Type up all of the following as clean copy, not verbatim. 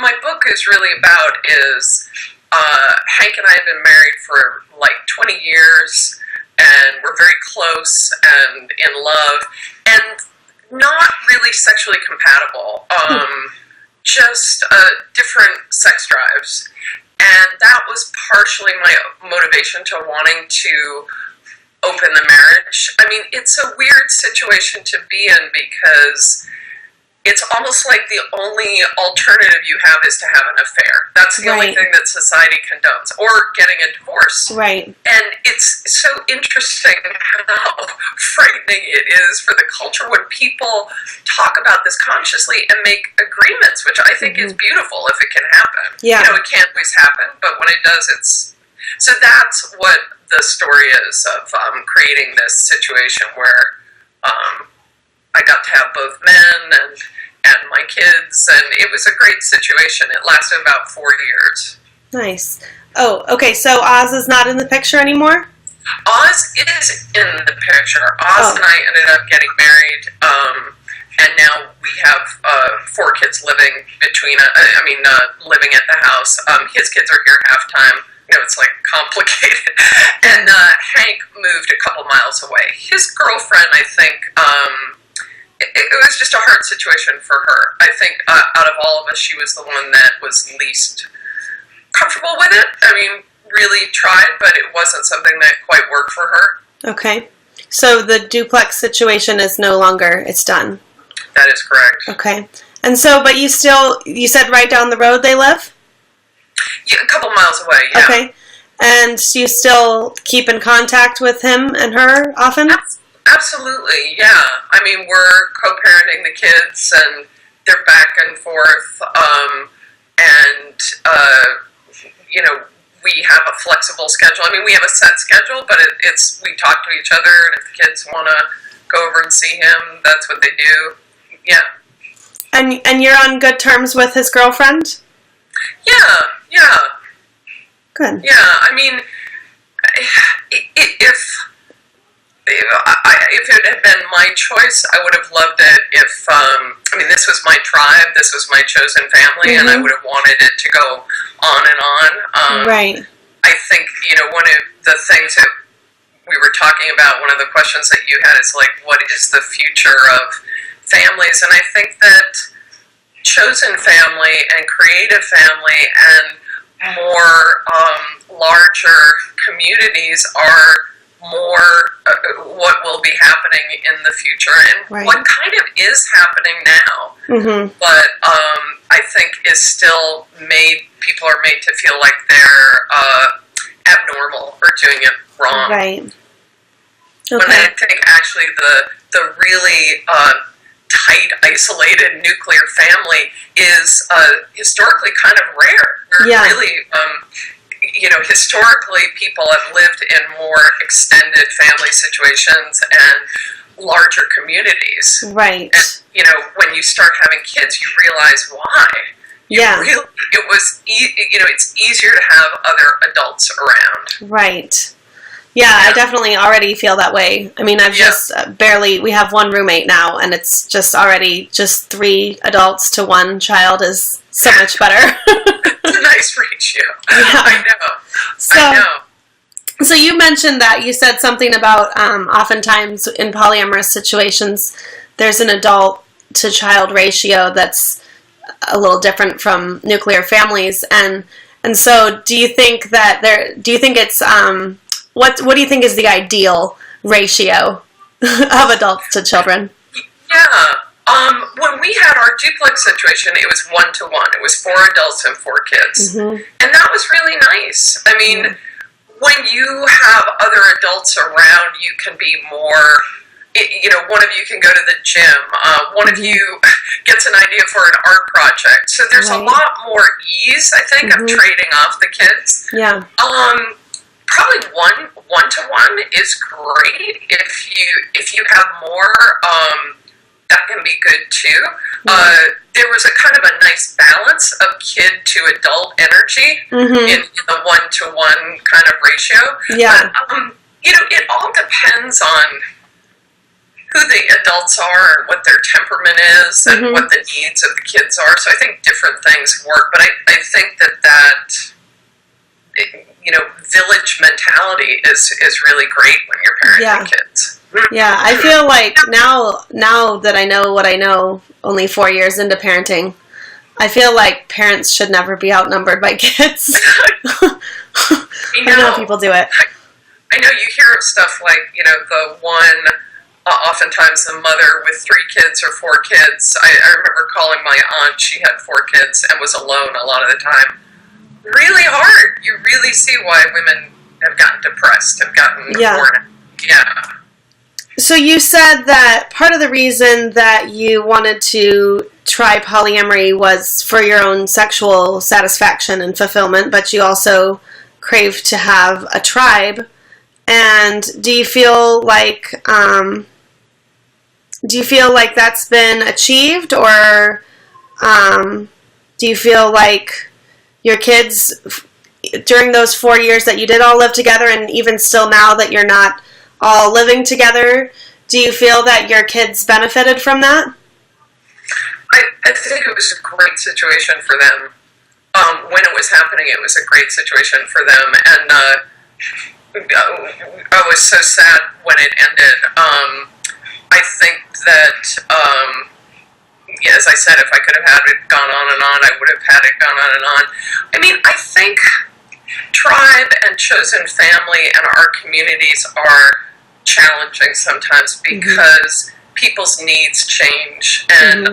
my book is really about is Hank and I have been married for like 20 years, and we're very close and in love, and not really sexually compatible, just different sex drives. And that was partially my motivation to wanting to open the marriage. I mean, it's a weird situation to be in because it's almost like the only alternative you have is to have an affair. That's the only thing that society condones, or getting a divorce. Right. And it's so interesting how frightening it is for the culture when people talk about this consciously and make agreements, which I think is beautiful if it can happen. Yeah. You know, it can't always happen, but when it does, it's... So that's what the story is of creating this situation where I got to have both men and my kids, and it was a great situation. It lasted about 4 years. Nice. Oh, okay, so Oz is not in the picture anymore? Oz is in the picture. Oz and I ended up getting married, and now we have 4 kids living living at the house. His kids are here half-time. You know, it's like complicated. And Hank moved a couple miles away. His girlfriend, I think, it was just a hard situation for her. I think out of all of us, she was the one that was least comfortable with it. I mean, really tried, but it wasn't something that quite worked for her. Okay. So the duplex situation is no longer, it's done. That is correct. Okay. And so, but you said right down the road they live? Yeah, a couple miles away, yeah. Okay. And do you still keep in contact with him and her often? Absolutely, yeah. I mean, we're co-parenting the kids, and they're back and forth, you know, we have a flexible schedule. I mean, we have a set schedule, but we talk to each other, and if the kids want to go over and see him, that's what they do. Yeah. And you're on good terms with his girlfriend? Yeah. Good. Yeah, I mean, if it had been my choice, I would have loved it if, this was my tribe, this was my chosen family, and I would have wanted it to go on and on. Right. I think, you know, one of the things that we were talking about, one of the questions that you had is like, what is the future of families? And I think that chosen family and creative family and more larger communities are more what will be happening in the future, and what kind of is happening now, but I think is still people are made to feel like they're abnormal or doing it wrong. Right. Okay. When I think actually the really tight, isolated nuclear family is historically kind of rare. We're really... you know, historically, people have lived in more extended family situations and larger communities. Right. And, you know, when you start having kids, you realize why. It's easier to have other adults around. Right. Yeah, I definitely already feel that way. I mean, I've just we have one roommate now, and it's just already just 3 adults to 1 child is so much better. It's a nice ratio. Yeah. I know. So you mentioned that you said something about oftentimes in polyamorous situations, there's an adult to child ratio that's a little different from nuclear families, and so do you think it's what do you think is the ideal ratio of adults to children? Yeah. When we had our duplex situation, it was 1-to-1. It was 4 adults and 4 kids. And that was really nice. I mean, when you have other adults around, you can be more, you know, one of you can go to the gym. One of you gets an idea for an art project. So there's a lot more ease, I think, of trading off the kids. Yeah. Probably 1-to-1 is great. If you have more, that can be good too. There was a kind of a nice balance of kid to adult energy in the 1-to-1 kind of ratio. Yeah. But, you know, it all depends on who the adults are and what their temperament is and what the needs of the kids are. So I think different things work, but I think that village mentality is really great when you're parenting kids. Yeah, I feel like now that I know what I know, only 4 years into parenting, I feel like parents should never be outnumbered by kids. I know how people do it. I know you hear of stuff like, the one, oftentimes the mother with 3 kids or 4 kids. I remember calling my aunt, she had 4 kids and was alone a lot of the time. Really hard. You really see why women have gotten depressed, have gotten worn out. Yeah. So you said that part of the reason that you wanted to try polyamory was for your own sexual satisfaction and fulfillment, but you also craved to have a tribe. And do you feel like that's been achieved, or do you feel like your kids, during those 4 years that you did all live together, and even still now that you're not all living together, do you feel that your kids benefited from that? I think it was a great situation for them. When it was happening, it was a great situation for them, and I was so sad when it ended. I think that, as I said, if I could have had it gone on and on, I would have had it gone on and on. I mean, I think tribe and chosen family and our communities are challenging sometimes because people's needs change, and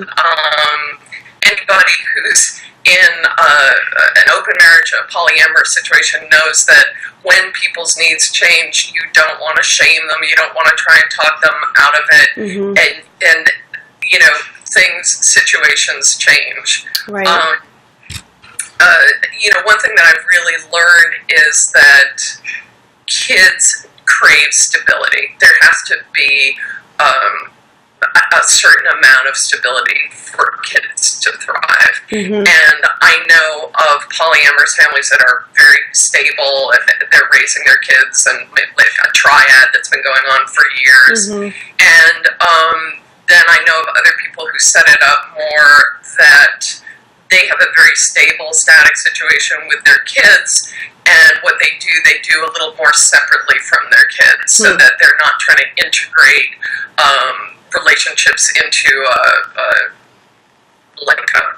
anybody who's in an open marriage, a polyamorous situation, knows that when people's needs change, you don't want to shame them, you don't want to try and talk them out of it, and situations change. Right. One thing that I've really learned is that kids crave stability. There has to be a certain amount of stability for kids to thrive. And I know of polyamorous families that are very stable, and they're raising their kids, and they've got a triad that's been going on for years. And then I know of other people who set it up more that they have a very stable, static situation with their kids, and what they do a little more separately from their kids, so that they're not trying to integrate relationships into a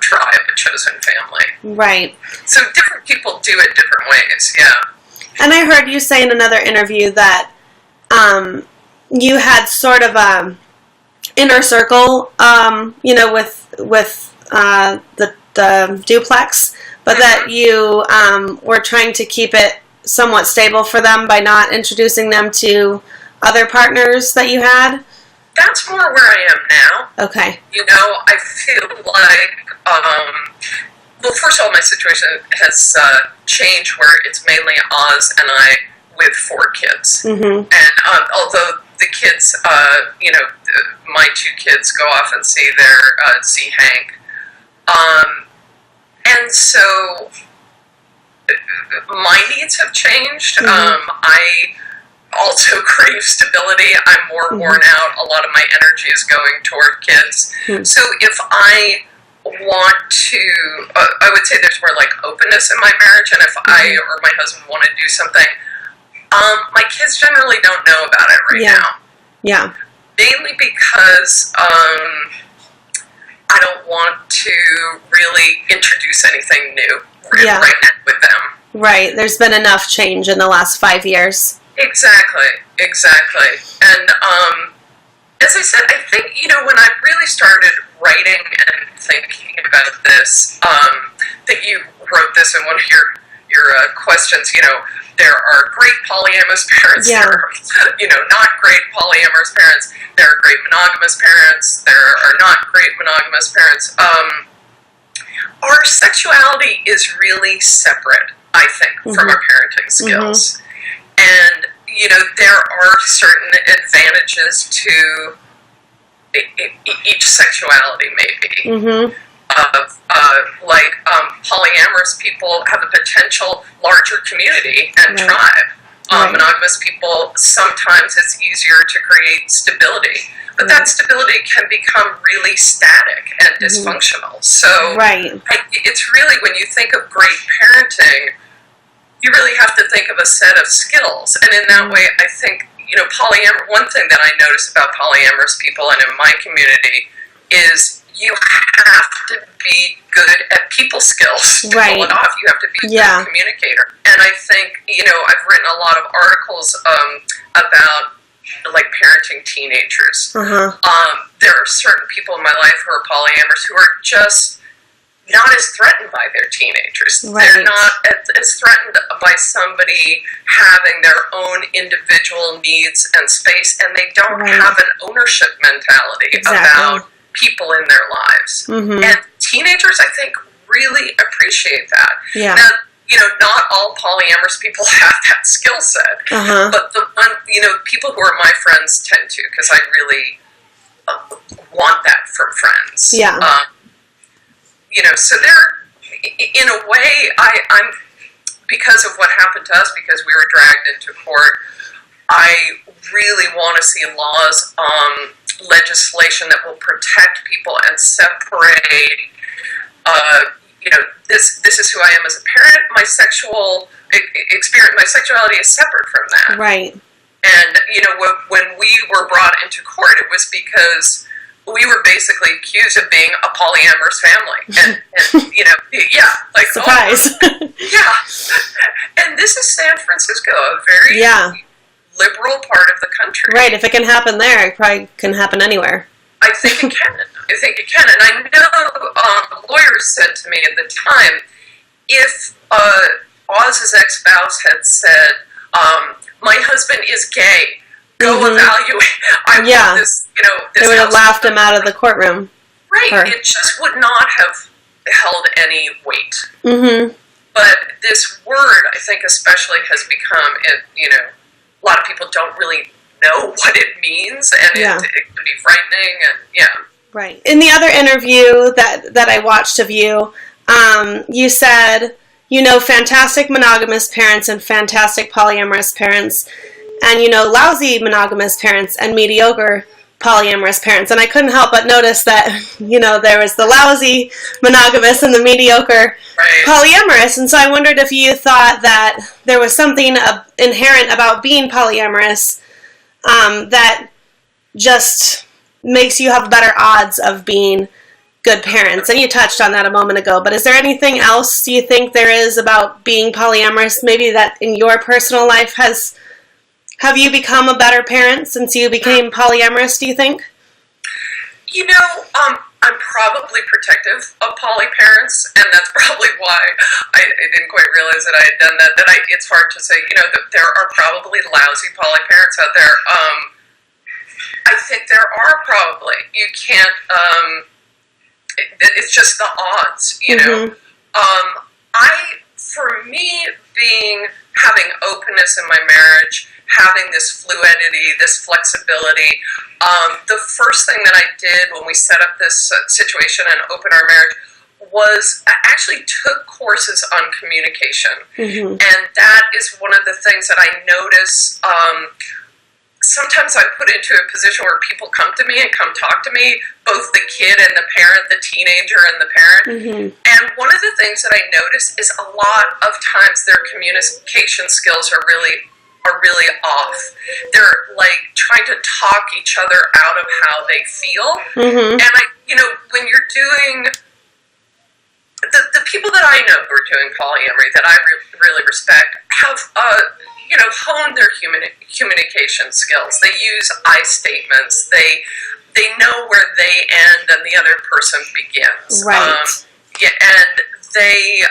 tribe, a chosen family. Right. So different people do it different ways, yeah. And I heard you say in another interview that you had sort of a inner circle, with the duplex, but that you were trying to keep it somewhat stable for them by not introducing them to other partners that you had? That's more where I am now. Okay. I feel like, well, first of all, my situation has changed where it's mainly Oz and I with 4 kids. And although the kids, my 2 kids go off and see Hank. And so my needs have changed. I also crave stability. I'm more worn out. A lot of my energy is going toward kids. So if I want to, I would say there's more like openness in my marriage, and if I or my husband want to do something, my kids generally don't know about it right now. Yeah. Mainly because I don't want to really introduce anything new right now with them. Right. There's been enough change in the last 5 years. Exactly. And as I said, I think, when I really started writing and thinking about this, that you wrote this in one of your questions, there are great polyamorous parents, there are, not great polyamorous parents, there are great monogamous parents, there are not great monogamous parents. Our sexuality is really separate, I think, from our parenting skills. And, there are certain advantages to each sexuality, maybe. Polyamorous people have a potential larger community and tribe. Right. Monogamous people, sometimes it's easier to create stability. But that stability can become really static and dysfunctional. So it's really, when you think of great parenting, you really have to think of a set of skills. And in that way, I think, one thing that I notice about polyamorous people and in my community is you have to be good at people skills to pull it off. You have to be a good communicator. And I think, I've written a lot of articles about like parenting teenagers. There are certain people in my life who are polyamorous who are just not as threatened by their teenagers. They're not as threatened by somebody having their own individual needs and space, and they don't have an ownership mentality about people in their lives. And teenagers, I think, really appreciate that. Now, not all polyamorous people have that skill set, but the one, people who are my friends tend to, because I really want that from friends. So they're, in a way, I'm, because of what happened to us, because we were dragged into court, I really want to see laws, legislation that will protect people and separate, this is who I am as a parent. My sexual experience, my sexuality is separate from that. And, when we were brought into court, it was because we were basically accused of being a polyamorous family. And surprise. And this is San Francisco, a very liberal part of the country. If it can happen there, it probably can happen anywhere. I think it can. And I know lawyers said to me at the time, if Oz's ex-spouse had said, my husband is gay, go evaluate. I want this, this. They would have laughed him out of the courtroom. It just would not have held any weight. But this word, I think especially, has become, a lot of people don't really know what it means, and it can be frightening, and In the other interview that I watched of you, you said, fantastic monogamous parents and fantastic polyamorous parents, and lousy monogamous parents and mediocre polyamorous parents. And I couldn't help but notice that, there was the lousy monogamous and the mediocre polyamorous. And so I wondered if you thought that there was something inherent about being polyamorous that just makes you have better odds of being good parents. And you touched on that a moment ago, but is there anything else you think there is about being polyamorous, maybe that in your personal life have you become a better parent since you became polyamorous, do you think? I'm probably protective of poly parents, and that's probably why I didn't quite realize that I had done that. It's hard to say, that there are probably lousy poly parents out there. I think there are probably. You can't, it's just the odds, for me, having openness in my marriage, having this fluidity, this flexibility, the first thing that I did when we set up this situation and opened our marriage was I actually took courses on communication. And that is one of the things that I notice. Sometimes I'm put into a position where people come to me and come talk to me, both the kid and the parent, the teenager and the parent. And one of the things that I notice is a lot of times their communication skills are really off. They're like trying to talk each other out of how they feel. And when you're doing, the people that I know who are doing polyamory that I really respect have, honed their communication skills. They use I statements. They know where they end and the other person begins. And they,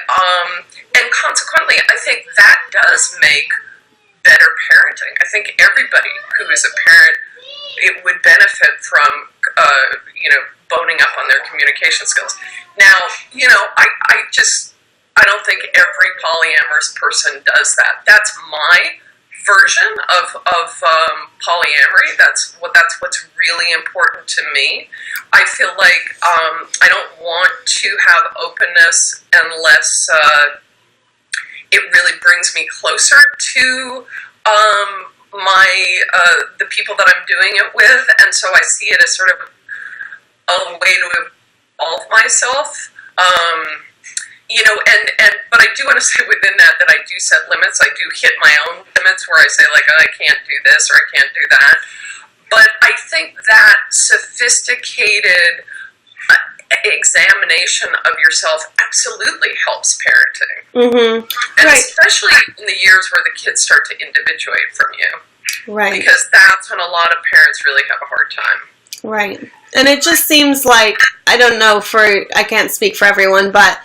and consequently, I think that does make better parenting. I think everybody who is a parent, it would benefit from, boning up on their communication skills. Now, I don't think every polyamorous person does that. That's my version of polyamory. That's what's really important to me. I feel like I don't want to have openness unless it really brings me closer to the people that I'm doing it with, and so I see it as sort of a way to evolve myself. But I do want to say within that I do set limits. I do hit my own limits where I say, like, oh, I can't do this or I can't do that. But I think that sophisticated examination of yourself absolutely helps parenting. Mm-hmm. And right. Especially in the years where the kids start to individuate from you. Right. Because that's when a lot of parents really have a hard time. Right. And it just seems like, I don't know, I can't speak for everyone, but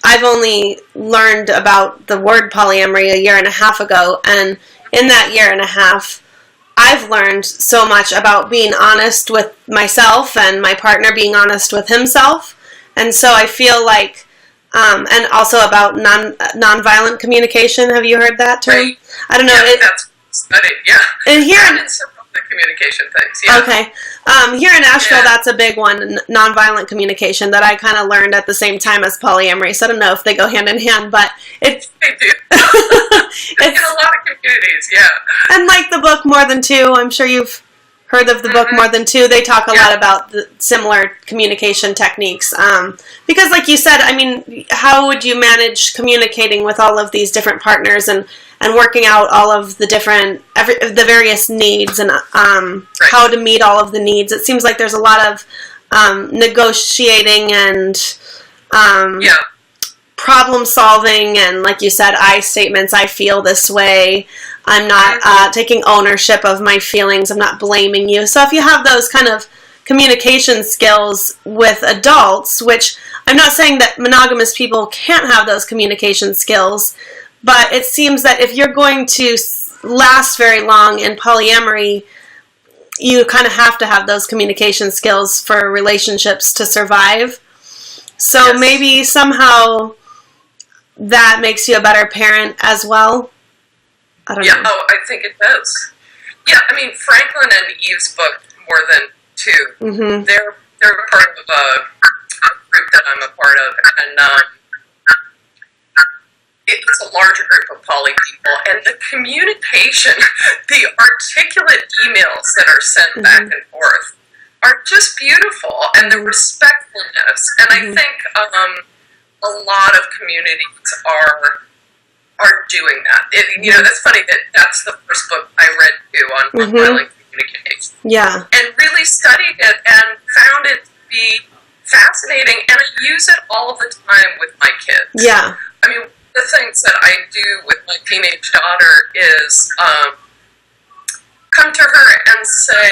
I've only learned about the word polyamory a year and a half ago, and in that year and a half, I've learned so much about being honest with myself and my partner being honest with himself, and so I feel like, and also about nonviolent communication. Have you heard that term? Right. I don't know. Yeah, that's studied. Yeah. And here. The communication things, yeah. Okay. Here in Nashville, that's a big one, nonviolent communication, that I kind of learned at the same time as polyamory, so I don't know if they go hand in hand, but it's... They do. It's in a lot of communities, yeah. And like the book More Than Two, I'm sure you've heard of the book More Than Two, they talk a lot about the similar communication techniques. Because like you said, I mean, how would you manage communicating with all of these different partners and working out all of the the various needs and how to meet all of the needs? It seems like there's a lot of negotiating and problem solving, and like you said, I statements, I feel this way. I'm not taking ownership of my feelings. I'm not blaming you. So if you have those kind of communication skills with adults, which I'm not saying that monogamous people can't have those communication skills, but it seems that if you're going to last very long in polyamory, you kind of have to have those communication skills for relationships to survive. So maybe somehow that makes you a better parent as well. I don't know. Oh, I think it does. Yeah, I mean, Franklin and Eve's book, More Than Two, they're part of a group that I'm a part of, and it's a larger group of poly people, and the communication, the articulate emails that are sent back and forth are just beautiful, and the respectfulness, and I think a lot of communities are doing that. That's funny that that's the first book I read too on nonviolent communication. Yeah. And really studied it and found it to be fascinating, and I use it all the time with my kids. Yeah. I mean, the things that I do with my teenage daughter is come to her and say,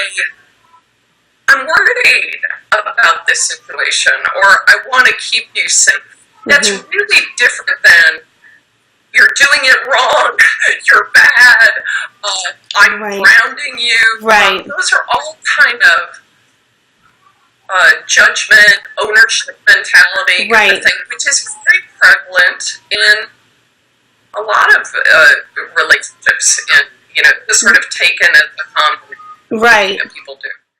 I'm worried about this situation, or I want to keep you safe. That's really different than you're doing it wrong, you're bad, I'm grounding you. Right. Those are all kind of judgment, ownership mentality, kind of thing, which is very prevalent in a lot of relationships, and just sort of taken as a common thing that people do.